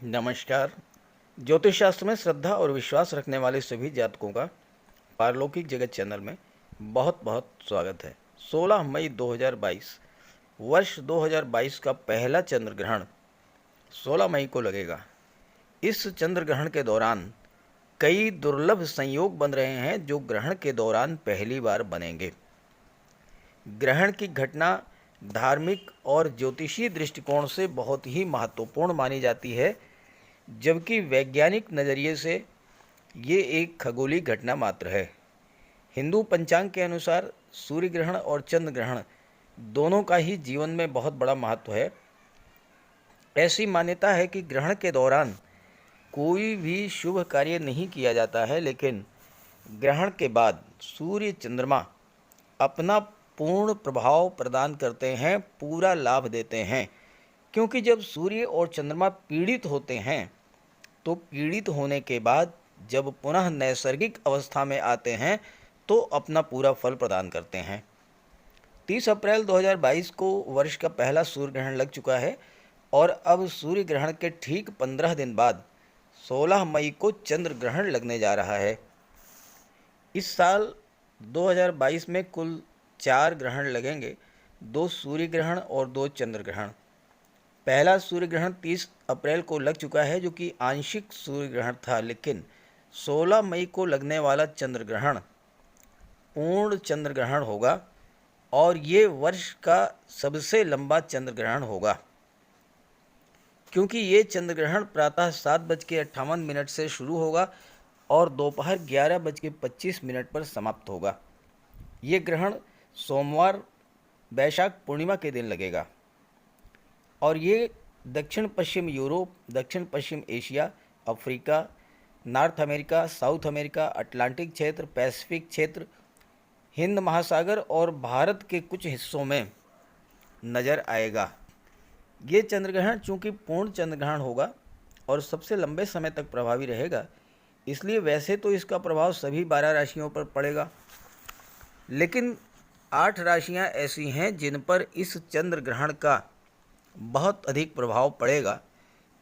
नमस्कार। ज्योतिष शास्त्र में श्रद्धा और विश्वास रखने वाले सभी जातकों का पारलौकिक जगत चैनल में बहुत बहुत स्वागत है। 16 मई 2022 वर्ष 2022 का पहला चंद्र ग्रहण 16 मई को लगेगा। इस चंद्र ग्रहण के दौरान कई दुर्लभ संयोग बन रहे हैं जो ग्रहण के दौरान पहली बार बनेंगे। ग्रहण की घटना धार्मिक और ज्योतिषीय दृष्टिकोण से बहुत ही महत्वपूर्ण मानी जाती है, जबकि वैज्ञानिक नज़रिए से ये एक खगोलीय घटना मात्र है। हिंदू पंचांग के अनुसार सूर्य ग्रहण और चंद्र ग्रहण दोनों का ही जीवन में बहुत बड़ा महत्व है। ऐसी मान्यता है कि ग्रहण के दौरान कोई भी शुभ कार्य नहीं किया जाता है, लेकिन ग्रहण के बाद सूर्य चंद्रमा अपना पूर्ण प्रभाव प्रदान करते हैं, पूरा लाभ देते हैं। क्योंकि जब सूर्य और चंद्रमा पीड़ित होते हैं तो पीड़ित होने के बाद जब पुनः नैसर्गिक अवस्था में आते हैं तो अपना पूरा फल प्रदान करते हैं। 30 अप्रैल 2022 को वर्ष का पहला सूर्य ग्रहण लग चुका है और अब सूर्य ग्रहण के ठीक 15 दिन बाद 16 मई को चंद्र ग्रहण लगने जा रहा है। इस साल 2022 में कुल 4 ग्रहण लगेंगे, 2 सूर्य ग्रहण और 2 चंद्र ग्रहण। पहला सूर्य ग्रहण 30 अप्रैल को लग चुका है, जो कि आंशिक सूर्य ग्रहण था, लेकिन 16 मई को लगने वाला चंद्र ग्रहण पूर्ण चंद्र ग्रहण होगा और ये वर्ष का सबसे लंबा चंद्र ग्रहण होगा, क्योंकि ये चंद्र ग्रहण प्रातः 7:58 से शुरू होगा और दोपहर 11:25 पर समाप्त होगा। ये ग्रहण सोमवार वैशाख पूर्णिमा के दिन लगेगा और ये दक्षिण पश्चिम यूरोप, दक्षिण पश्चिम Asia, Africa, North America, South America, Atlantic क्षेत्र, पैसिफिक क्षेत्र, हिंद महासागर और भारत के कुछ हिस्सों में नज़र आएगा। ये चंद्रग्रहण चूँकि पूर्ण चंद्रग्रहण होगा और सबसे लंबे समय तक प्रभावी रहेगा, इसलिए वैसे तो इसका प्रभाव सभी 12 राशियों पर पड़ेगा, लेकिन 8 राशियाँ ऐसी हैं जिन पर इस चंद्र ग्रहण का बहुत अधिक प्रभाव पड़ेगा।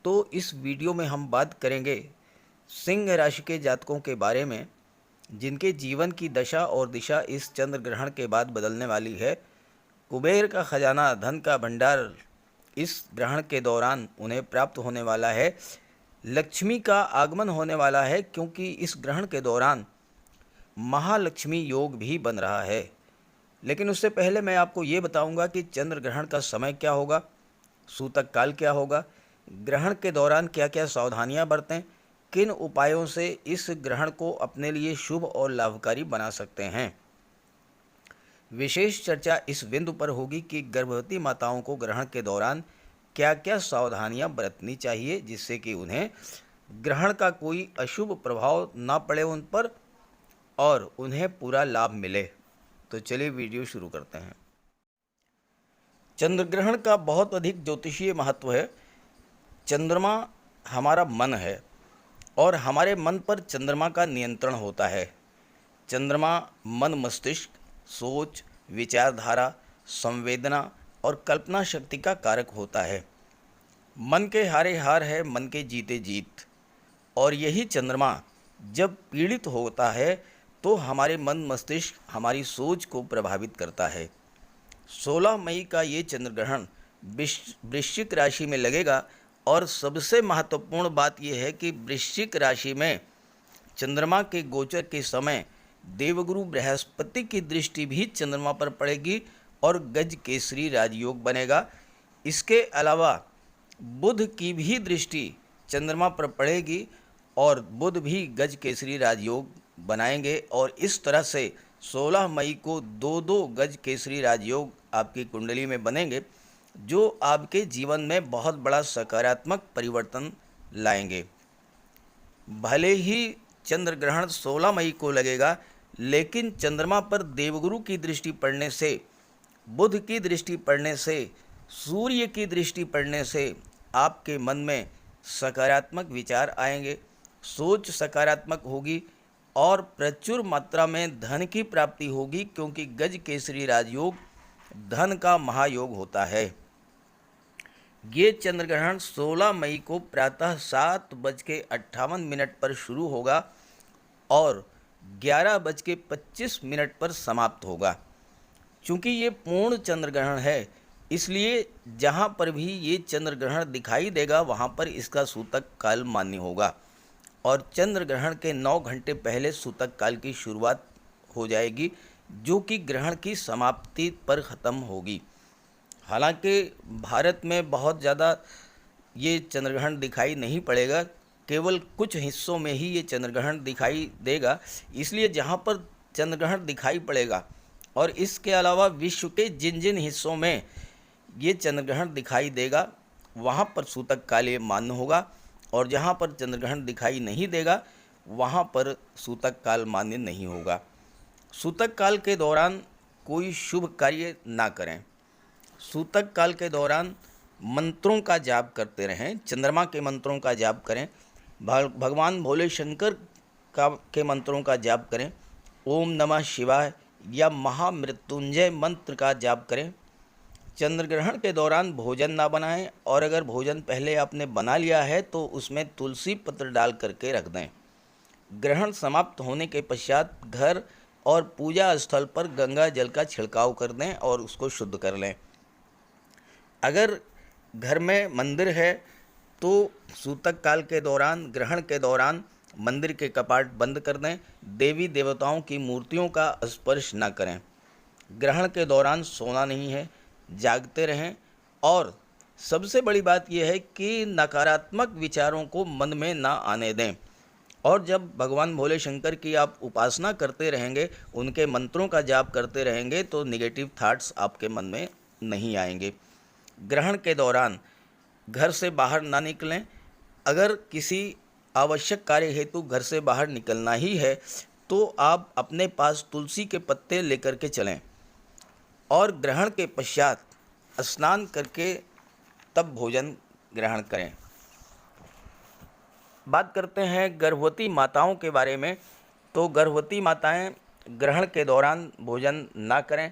तो इस वीडियो में हम बात करेंगे सिंह राशि के जातकों के बारे में, जिनके जीवन की दशा और दिशा इस चंद्र ग्रहण के बाद बदलने वाली है। कुबेर का खजाना, धन का भंडार इस ग्रहण के दौरान उन्हें प्राप्त होने वाला है। लक्ष्मी का आगमन होने वाला है, क्योंकि इस ग्रहण के दौरान महालक्ष्मी योग भी बन रहा है। लेकिन उससे पहले मैं आपको ये बताऊंगा कि चंद्र ग्रहण का समय क्या होगा, सूतक काल क्या होगा, ग्रहण के दौरान क्या क्या सावधानियां बरतें, किन उपायों से इस ग्रहण को अपने लिए शुभ और लाभकारी बना सकते हैं। विशेष चर्चा इस बिंदु पर होगी कि गर्भवती माताओं को ग्रहण के दौरान क्या क्या सावधानियां बरतनी चाहिए, जिससे कि उन्हें ग्रहण का कोई अशुभ प्रभाव ना पड़े उन पर और उन्हें पूरा लाभ मिले। तो चलिए वीडियो शुरू करते हैं। चंद्र ग्रहण का बहुत अधिक ज्योतिषीय महत्व है। चंद्रमा हमारा मन है और हमारे मन पर चंद्रमा का नियंत्रण होता है। चंद्रमा मन, मस्तिष्क, सोच, विचारधारा, संवेदना और कल्पना शक्ति का कारक होता है। मन के हारे हार है, मन के जीते जीत। और यही चंद्रमा जब पीड़ित होता है तो हमारे मन, मस्तिष्क, हमारी सोच को प्रभावित करता है। 16 मई का ये चंद्र ग्रहण वृश्चिक राशि में लगेगा और सबसे महत्वपूर्ण बात यह है कि वृश्चिक राशि में चंद्रमा के गोचर के समय देवगुरु बृहस्पति की दृष्टि भी चंद्रमा पर पड़ेगी और गज केसरी राजयोग बनेगा। इसके अलावा बुध की भी दृष्टि चंद्रमा पर पड़ेगी और बुध भी गज केसरी राजयोग बनाएंगे और इस तरह से 16 मई को 2-2 गज केसरी राजयोग आपकी कुंडली में बनेंगे, जो आपके जीवन में बहुत बड़ा सकारात्मक परिवर्तन लाएंगे। भले ही चंद्र ग्रहण 16 मई को लगेगा, लेकिन चंद्रमा पर देवगुरु की दृष्टि पड़ने से, बुध की दृष्टि पड़ने से, सूर्य की दृष्टि पड़ने से आपके मन में सकारात्मक विचार आएंगे, सोच सकारात्मक होगी और प्रचुर मात्रा में धन की प्राप्ति होगी, क्योंकि गज केसरी राजयोग धन का महायोग होता है। ये चंद्र ग्रहण 16 मई को प्रातः 7:58 पर शुरू होगा और 11:25 पर समाप्त होगा। चूंकि ये पूर्ण चंद्र ग्रहण है, इसलिए जहाँ पर भी ये चंद्र ग्रहण दिखाई देगा वहाँ पर इसका सूतक काल मान्य होगा और चंद्र ग्रहण के 9 घंटे पहले सूतक काल की शुरुआत हो जाएगी, जो कि ग्रहण की समाप्ति पर ख़त्म होगी। हालांकि भारत में बहुत ज़्यादा ये चंद्रग्रहण दिखाई नहीं पड़ेगा, केवल कुछ हिस्सों में ही ये चंद्रग्रहण दिखाई देगा। इसलिए जहाँ पर चंद्रग्रहण दिखाई पड़ेगा और इसके अलावा विश्व के जिन जिन हिस्सों में ये चंद्रग्रहण दिखाई देगा वहाँ पर सूतक काल ये मान्य होगा और जहाँ पर चंद्रग्रहण दिखाई नहीं देगा वहाँ पर सूतक काल मान्य नहीं होगा। सूतक काल के दौरान कोई शुभ कार्य ना करें। सूतक काल के दौरान मंत्रों का जाप करते रहें, चंद्रमा के मंत्रों का जाप करें, भगवान भोले शंकर के मंत्रों का जाप करें, ओम नमः शिवाय या महामृत्युंजय मंत्र का जाप करें। चंद्र ग्रहण के दौरान भोजन ना बनाएं और अगर भोजन पहले आपने बना लिया है तो उसमें तुलसी पत्र डाल करके रख दें। ग्रहण समाप्त होने के पश्चात घर और पूजा स्थल पर गंगा जल का छिड़काव कर दें और उसको शुद्ध कर लें। अगर घर में मंदिर है तो सूतक काल के दौरान, ग्रहण के दौरान मंदिर के कपाट बंद कर दें। देवी देवताओं की मूर्तियों का स्पर्श न करें। ग्रहण के दौरान सोना नहीं है, जागते रहें और सबसे बड़ी बात यह है कि नकारात्मक विचारों को मन में ना आने दें। और जब भगवान भोले शंकर की आप उपासना करते रहेंगे, उनके मंत्रों का जाप करते रहेंगे तो नेगेटिव थॉट्स आपके मन में नहीं आएंगे। ग्रहण के दौरान घर से बाहर ना निकलें। अगर किसी आवश्यक कार्य हेतु घर से बाहर निकलना ही है तो आप अपने पास तुलसी के पत्ते लेकर के चलें और ग्रहण के पश्चात स्नान करके तब भोजन ग्रहण करें। बात करते हैं गर्भवती माताओं के बारे में। तो गर्भवती माताएं ग्रहण के दौरान भोजन ना करें।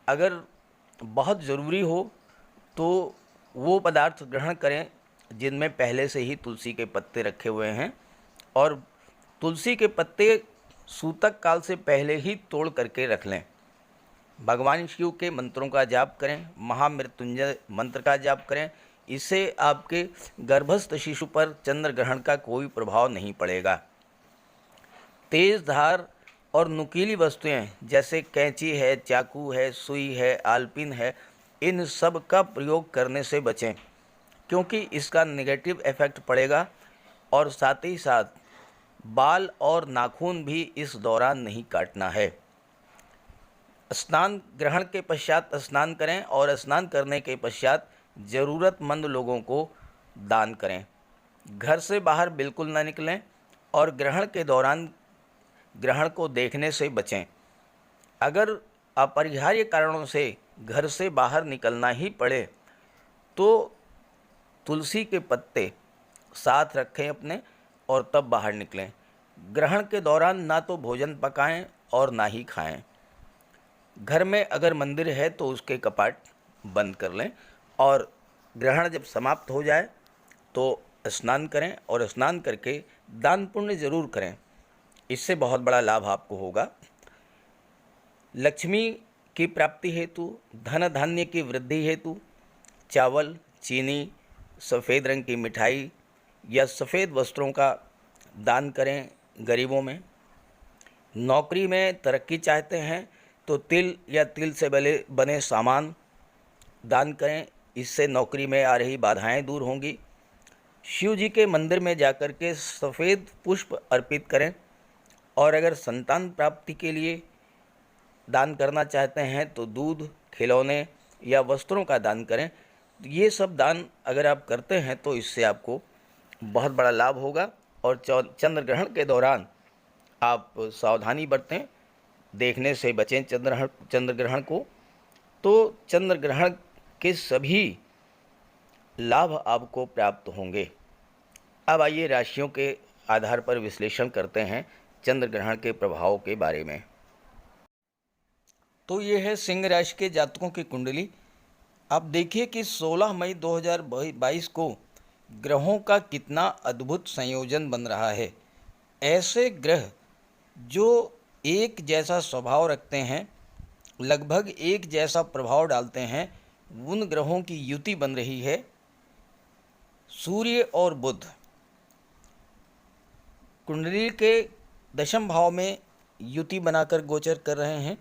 अगर बहुत ज़रूरी हो तो वो पदार्थ ग्रहण करें जिनमें पहले से ही तुलसी के पत्ते रखे हुए हैं और तुलसी के पत्ते सूतक काल से पहले ही तोड़ करके रख लें। भगवान शिव के मंत्रों का जाप करें, महामृत्युंजय मंत्र का जाप करें। इससे आपके गर्भस्थ शिशु पर चंद्र ग्रहण का कोई प्रभाव नहीं पड़ेगा। तेज धार और नुकीली वस्तुएं जैसे कैंची है, चाकू है, सुई है, आलपिन है, इन सब का प्रयोग करने से बचें क्योंकि इसका नेगेटिव इफ़ेक्ट पड़ेगा। और साथ ही साथ बाल और नाखून भी इस दौरान नहीं काटना है। स्नान ग्रहण के पश्चात स्नान करें और स्नान करने के पश्चात ज़रूरतमंद लोगों को दान करें। घर से बाहर बिल्कुल ना निकलें और ग्रहण के दौरान ग्रहण को देखने से बचें। अगर अपरिहार्य कारणों से घर से बाहर निकलना ही पड़े तो तुलसी के पत्ते साथ रखें अपने और तब बाहर निकलें। ग्रहण के दौरान ना तो भोजन पकाएं और ना ही खाएं। घर में अगर मंदिर है तो उसके कपाट बंद कर लें और ग्रहण जब समाप्त हो जाए तो स्नान करें और स्नान करके दान पुण्य ज़रूर करें। इससे बहुत बड़ा लाभ आपको होगा। लक्ष्मी की प्राप्ति हेतु, धन धान्य की वृद्धि हेतु चावल, चीनी, सफ़ेद रंग की मिठाई या सफ़ेद वस्त्रों का दान करें गरीबों में। नौकरी में तरक्की चाहते हैं तो तिल या तिल से बने सामान दान करें। इससे नौकरी में आ रही बाधाएं दूर होंगी। शिव जी के मंदिर में जाकर के सफ़ेद पुष्प अर्पित करें। और अगर संतान प्राप्ति के लिए दान करना चाहते हैं तो दूध, खिलौने या वस्त्रों का दान करें। ये सब दान अगर आप करते हैं तो इससे आपको बहुत बड़ा लाभ होगा। और चंद्र ग्रहण के दौरान आप सावधानी बरतें, देखने से बचें चंद्र ग्रहण को। तो चंद्र ग्रहण के सभी लाभ आपको प्राप्त होंगे। अब आइए राशियों के आधार पर विश्लेषण करते हैं चंद्र ग्रहण के प्रभाव के बारे में। तो ये है सिंह राशि के जातकों की कुंडली। अब देखिए कि 16 मई 2022 को ग्रहों का कितना अद्भुत संयोजन बन रहा है। ऐसे ग्रह जो एक जैसा स्वभाव रखते हैं, लगभग एक जैसा प्रभाव डालते हैं, उन ग्रहों की युति बन रही है। सूर्य और बुध कुंडली के दशम भाव में युति बनाकर गोचर कर रहे हैं।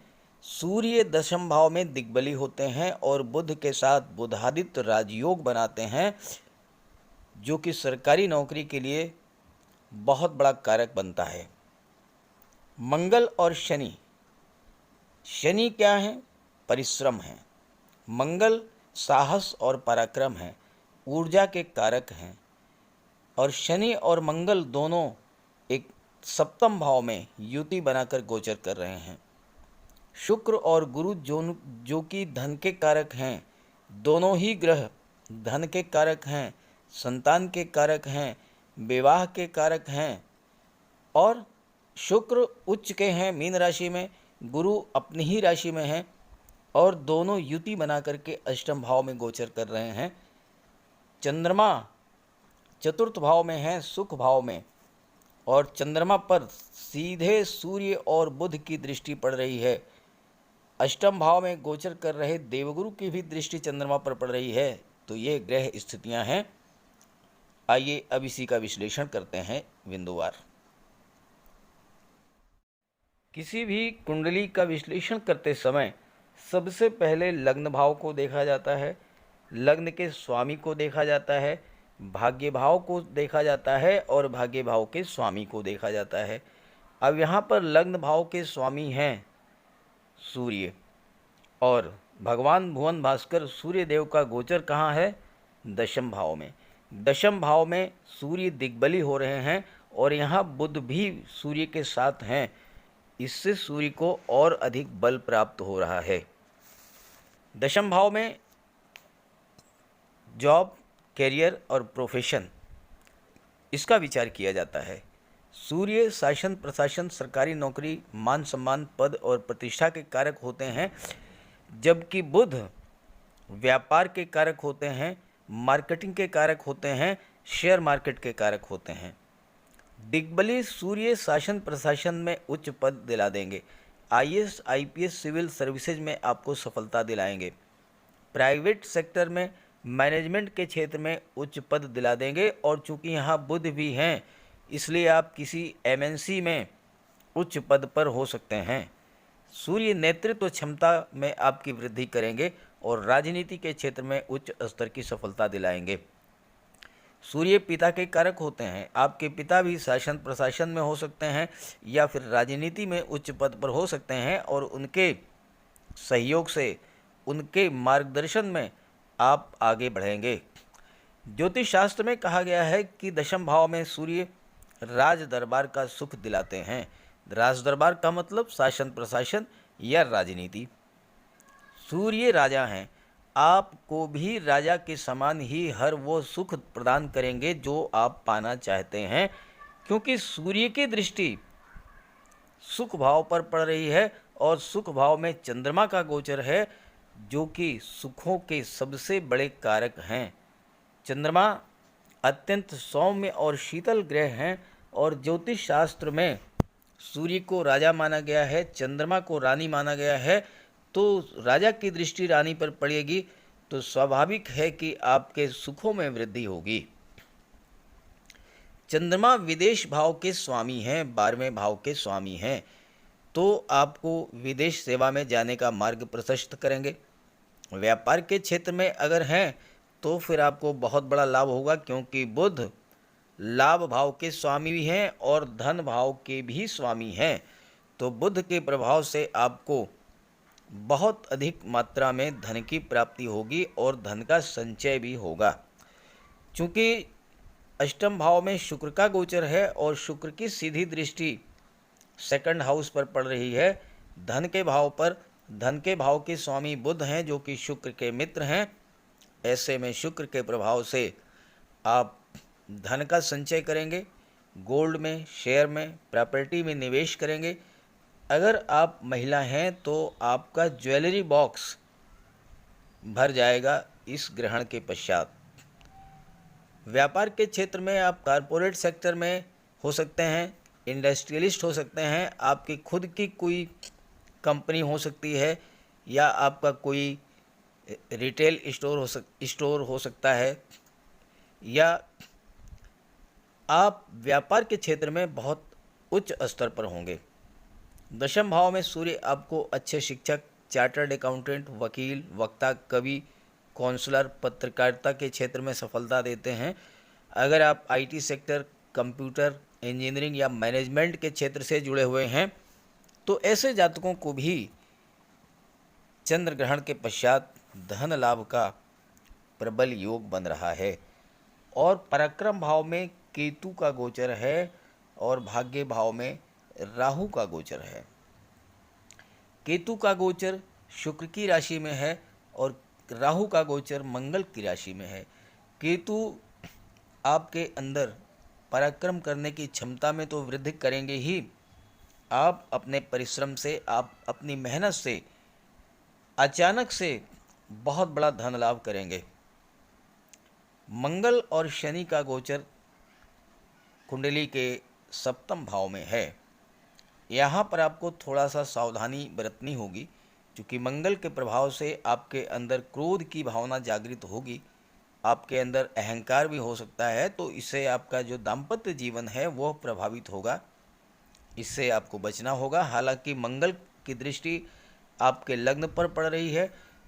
सूर्य दशम भाव में दिग्बली होते हैं और बुध के साथ बुधादित्य राजयोग बनाते हैं, जो कि सरकारी नौकरी के लिए बहुत बड़ा कारक बनता है। मंगल और शनि, शनि क्या है? परिश्रम है। मंगल साहस और पराक्रम है, ऊर्जा के कारक हैं। और शनि और मंगल दोनों एक सप्तम भाव में युति बनाकर गोचर कर रहे हैं। शुक्र और गुरु जो कि धन के कारक हैं, दोनों ही ग्रह धन के कारक हैं, संतान के कारक हैं, विवाह के कारक हैं। और शुक्र उच्च के हैं मीन राशि में, गुरु अपनी ही राशि में हैं और दोनों युति बना करके अष्टम भाव में गोचर कर रहे हैं। चंद्रमा चतुर्थ भाव में है, सुख भाव में, और चंद्रमा पर सीधे सूर्य और बुध की दृष्टि पड़ रही है। अष्टम भाव में गोचर कर रहे देवगुरु की भी दृष्टि चंद्रमा पर पड़ रही है। तो ये ग्रह स्थितियां हैं। आइए अब इसी का विश्लेषण करते हैं बिंदुवार। किसी भी कुंडली का विश्लेषण करते समय सबसे पहले लग्न भाव को देखा जाता है, लग्न के स्वामी को देखा जाता है, भाग्य भाव को देखा जाता है और भाग्य भाव के स्वामी को देखा जाता है। अब यहाँ पर लग्न भाव के स्वामी हैं सूर्य, और भगवान भुवन भास्कर सूर्य देव का गोचर कहाँ है? दशम भाव में। दशम भाव में सूर्य दिग्बली हो रहे हैं और यहाँ बुध भी सूर्य के साथ हैं। इससे सूर्य को और अधिक बल प्राप्त हो रहा है। दशम भाव में जॉब, कैरियर और प्रोफेशन, इसका विचार किया जाता है। सूर्य शासन प्रशासन, सरकारी नौकरी, मान सम्मान, पद और प्रतिष्ठा के कारक होते हैं, जबकि बुध व्यापार के कारक होते हैं, मार्केटिंग के कारक होते हैं, शेयर मार्केट के कारक होते हैं। दिग्बली सूर्य शासन प्रशासन में उच्च पद दिला देंगे। आईएएस, आईपीएस, सिविल सर्विसेज में आपको सफलता दिलाएंगे। प्राइवेट सेक्टर में मैनेजमेंट के क्षेत्र में उच्च पद दिला देंगे। और चूंकि यहाँ बुध भी हैं, इसलिए आप किसी एमएनसी में उच्च पद पर हो सकते हैं। सूर्य नेतृत्व क्षमता में आपकी वृद्धि करेंगे और राजनीति के क्षेत्र में उच्च स्तर की सफलता दिलाएंगे। सूर्य पिता के कारक होते हैं। आपके पिता भी शासन प्रशासन में हो सकते हैं या फिर राजनीति में उच्च पद पर हो सकते हैं, और उनके सहयोग से, उनके मार्गदर्शन में आप आगे बढ़ेंगे। ज्योतिष शास्त्र में कहा गया है कि दशम भाव में सूर्य राज दरबार का सुख दिलाते हैं। राज दरबार का मतलब शासन प्रशासन या राजनीति। सूर्य राजा हैं, आपको भी राजा के समान ही हर वो सुख प्रदान करेंगे जो आप पाना चाहते हैं, क्योंकि सूर्य की दृष्टि सुख भाव पर पड़ रही है और सुख भाव में चंद्रमा का गोचर है, जो कि सुखों के सबसे बड़े कारक हैं। चंद्रमा अत्यंत सौम्य और शीतल ग्रह हैं और ज्योतिष शास्त्र में सूर्य को राजा माना गया है, चंद्रमा को रानी माना गया है। तो राजा की दृष्टि रानी पर पड़ेगी तो स्वाभाविक है कि आपके सुखों में वृद्धि होगी। चंद्रमा विदेश भाव के स्वामी हैं, 12वें भाव के स्वामी हैं, तो आपको विदेश सेवा में जाने का मार्ग प्रशस्त करेंगे। व्यापार के क्षेत्र में अगर हैं तो फिर आपको बहुत बड़ा लाभ होगा, क्योंकि बुध लाभ भाव के स्वामी भी हैं और धन भाव के भी स्वामी हैं। तो बुध के प्रभाव से आपको बहुत अधिक मात्रा में धन की प्राप्ति होगी और धन का संचय भी होगा। चूँकि अष्टम भाव में शुक्र का गोचर है और शुक्र की सीधी दृष्टि सेकंड हाउस पर पड़ रही है, धन के भाव पर। धन के भाव के स्वामी बुध हैं, जो कि शुक्र के मित्र हैं। ऐसे में शुक्र के प्रभाव से आप धन का संचय करेंगे, गोल्ड में, शेयर में, प्रॉपर्टी में निवेश करेंगे। अगर आप महिला हैं तो आपका ज्वेलरी बॉक्स भर जाएगा इस ग्रहण के पश्चात। व्यापार के क्षेत्र में आप कारपोरेट सेक्टर में हो सकते हैं, इंडस्ट्रियलिस्ट हो सकते हैं, आपकी खुद की कोई कंपनी हो सकती है, या आपका कोई रिटेल स्टोर हो सकता है, या आप व्यापार के क्षेत्र में बहुत उच्च स्तर पर होंगे। दशम भाव में सूर्य आपको अच्छे शिक्षक, चार्टर्ड अकाउंटेंट, वकील, वक्ता, कवि, काउंसलर, पत्रकारिता के क्षेत्र में सफलता देते हैं। अगर आप आईटी सेक्टर, कंप्यूटर, इंजीनियरिंग या मैनेजमेंट के क्षेत्र से जुड़े हुए हैं तो ऐसे जातकों को भी चंद्र ग्रहण के पश्चात धन लाभ का प्रबल योग बन रहा है। और पराक्रम भाव में केतु का गोचर है और भाग्य भाव में राहु का गोचर है। केतु का गोचर शुक्र की राशि में है और राहु का गोचर मंगल की राशि में है। केतु आपके अंदर पराक्रम करने की क्षमता में तो वृद्धि करेंगे ही, आप अपने परिश्रम से, आप अपनी मेहनत से अचानक से बहुत बड़ा धन लाभ करेंगे। मंगल और शनि का गोचर कुंडली के सप्तम भाव में है। यहाँ पर आपको थोड़ा सा सावधानी बरतनी होगी, क्योंकि मंगल के प्रभाव से आपके अंदर क्रोध की भावना जागृत होगी, आपके अंदर अहंकार भी हो सकता है, तो इससे आपका जो दाम्पत्य जीवन है वह प्रभावित होगा, इससे आपको बचना होगा। हालांकि मंगल की दृष्टि आपके लग्न पर पड़ रही है,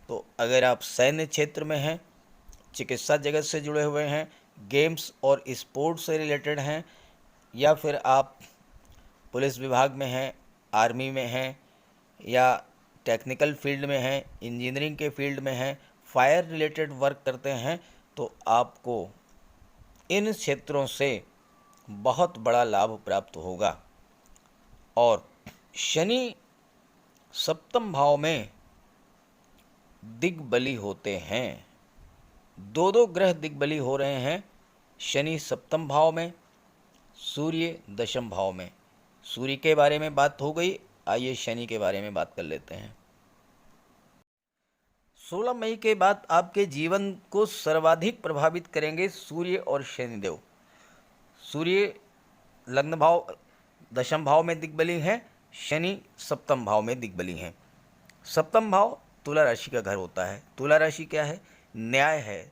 तो अगर आप सैन्य क्षेत्र में हैं, चिकित्सा जगत से जुड़े हुए हैं, गेम्स और स्पोर्ट्स से रिलेटेड हैं, या फिर आप पुलिस विभाग में हैं, आर्मी में हैं, या टेक्निकल फील्ड में हैं, इंजीनियरिंग के फील्ड में हैं, फायर रिलेटेड वर्क करते हैं, तो आपको इन क्षेत्रों से बहुत बड़ा लाभ प्राप्त होगा। और शनि सप्तम भाव में दिग्बली होते हैं, दो ग्रह दिग्बली हो रहे हैं। शनि सप्तम भाव में, सूर्य दशम भाव में। सूर्य के बारे में बात हो गई, आइए शनि के बारे में बात कर लेते हैं। 16 मई के बाद आपके जीवन को सर्वाधिक प्रभावित करेंगे सूर्य और शनिदेव। सूर्य लग्न भाव दशम भाव में दिग्बली हैं, शनि सप्तम भाव में दिग्बली हैं। सप्तम भाव तुला राशि का घर होता है। तुला राशि क्या है? न्याय है,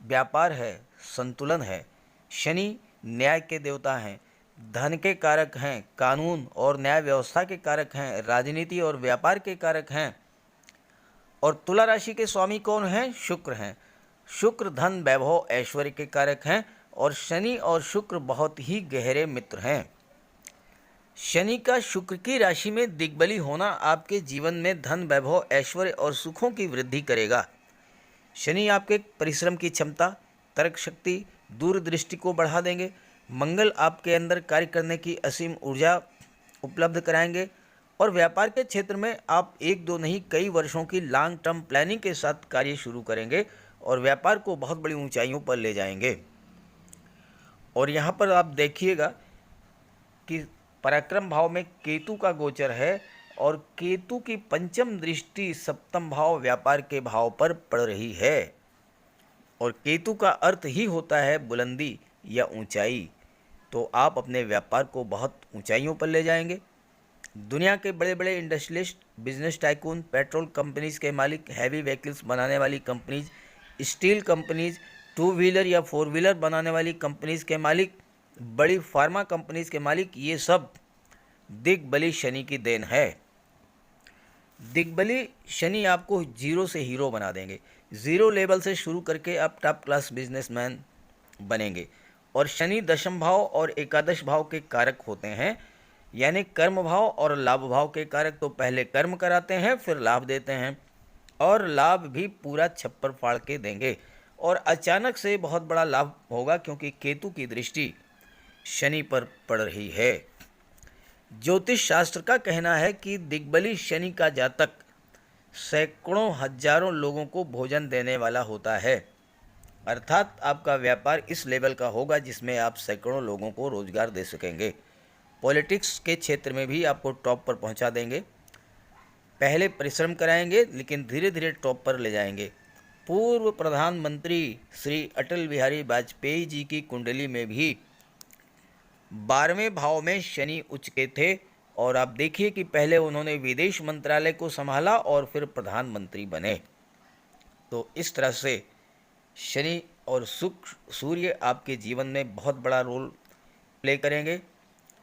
व्यापार है, संतुलन है। शनि न्याय के देवता हैं, धन के कारक हैं, कानून और न्याय व्यवस्था के कारक हैं, राजनीति और व्यापार के कारक हैं। और तुला राशि के स्वामी कौन हैं? शुक्र हैं। शुक्र धन, वैभव, ऐश्वर्य के कारक हैं और शनि और शुक्र बहुत ही गहरे मित्र हैं। शनि का शुक्र की राशि में दिग्बली होना आपके जीवन में धन, वैभव, ऐश्वर्य और सुखों की वृद्धि करेगा। शनि आपके परिश्रम की क्षमता, तर्क शक्ति, दूरदृष्टि को बढ़ा देंगे। मंगल आपके अंदर कार्य करने की असीम ऊर्जा उपलब्ध कराएंगे और व्यापार के क्षेत्र में आप एक दो नहीं कई वर्षों की लॉन्ग टर्म प्लानिंग के साथ कार्य शुरू करेंगे और व्यापार को बहुत बड़ी ऊंचाइयों पर ले जाएंगे। और यहाँ पर आप देखिएगा कि पराक्रम भाव में केतु का गोचर है और केतु की पंचम दृष्टि सप्तम भाव व्यापार के भाव पर पड़ रही है। और केतु का अर्थ ही होता है बुलंदी या ऊंचाई, तो आप अपने व्यापार को बहुत ऊंचाइयों पर ले जाएंगे। दुनिया के बड़े बड़े industrialist, business tycoon, petrol companies के मालिक, हैवी व्हीकल्स बनाने वाली companies, steel companies, two wheeler या फोर व्हीलर बनाने वाली कंपनीज के मालिक, बड़ी फार्मा कंपनीज के मालिक, ये सब दिग्बली शनि की देन है। दिग्बली शनि आपको जीरो से हीरो बना देंगे। ज़ीरो लेवल से शुरू करके आप टॉप क्लास बिजनेसमैन बनेंगे। और शनि दशम भाव और एकादश भाव के कारक होते हैं, यानी कर्म भाव और लाभ भाव के कारक। तो पहले कर्म कराते हैं, फिर लाभ देते हैं, और लाभ भी पूरा छप्पर फाड़ के देंगे। और अचानक से बहुत बड़ा लाभ होगा, क्योंकि केतु की दृष्टि शनि पर पड़ रही है। ज्योतिष शास्त्र का कहना है कि दिग्बली शनि का जातक सैकड़ों हजारों लोगों को भोजन देने वाला होता है। अर्थात आपका व्यापार इस लेवल का होगा जिसमें आप सैकड़ों लोगों को रोजगार दे सकेंगे। पॉलिटिक्स के क्षेत्र में भी आपको टॉप पर पहुंचा देंगे। पहले परिश्रम कराएंगे, लेकिन धीरे धीरे टॉप पर ले जाएंगे। पूर्व प्रधानमंत्री श्री अटल बिहारी वाजपेयी जी की कुंडली में भी 12वें भाव में शनि उच्च के थे और आप देखिए कि पहले उन्होंने विदेश मंत्रालय को संभाला और फिर प्रधानमंत्री बने। तो इस तरह से शनि और शुक्र सूर्य आपके जीवन में बहुत बड़ा रोल प्ले करेंगे।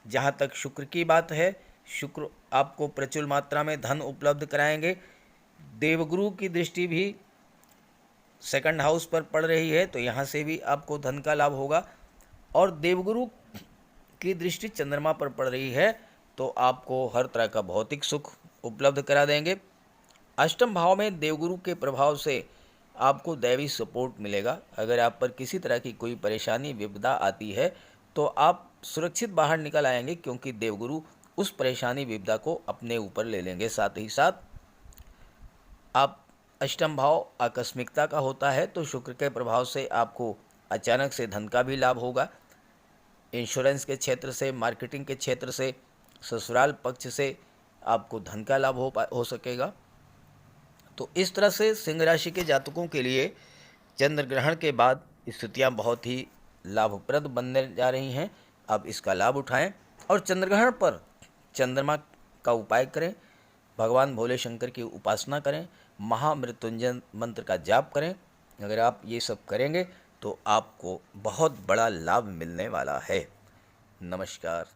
जहाँ तक शुक्र की बात है, शुक्र आपको प्रचुर मात्रा में धन उपलब्ध कराएंगे। देवगुरु की दृष्टि भी सेकंड हाउस पर पड़ रही है, तो यहाँ से भी आपको धन का लाभ होगा। और देवगुरु की दृष्टि चंद्रमा पर पड़ रही है, तो आपको हर तरह का भौतिक सुख उपलब्ध करा देंगे। अष्टम भाव में देवगुरु के प्रभाव से आपको दैवी सपोर्ट मिलेगा। अगर आप पर किसी तरह की कोई परेशानी विपदा आती है तो आप सुरक्षित बाहर निकल आएंगे, क्योंकि देवगुरु उस परेशानी विपदा को अपने ऊपर ले लेंगे। साथ ही साथ आप अष्टम भाव आकस्मिकता का होता है, तो शुक्र के प्रभाव से आपको अचानक से धन का भी लाभ होगा। इंश्योरेंस के क्षेत्र से, मार्केटिंग के क्षेत्र से, ससुराल पक्ष से आपको धन का लाभ हो सकेगा। तो इस तरह से सिंह राशि के जातकों के लिए चंद्र ग्रहण के बाद स्थितियां बहुत ही लाभप्रद बनने जा रही हैं। अब इसका लाभ उठाएं और चंद्र ग्रहण पर चंद्रमा का उपाय करें, भगवान भोले शंकर की उपासना करें, महामृत्युंजय मंत्र का जाप करें। अगर आप ये सब करेंगे तो आपको बहुत बड़ा लाभ मिलने वाला है। नमस्कार।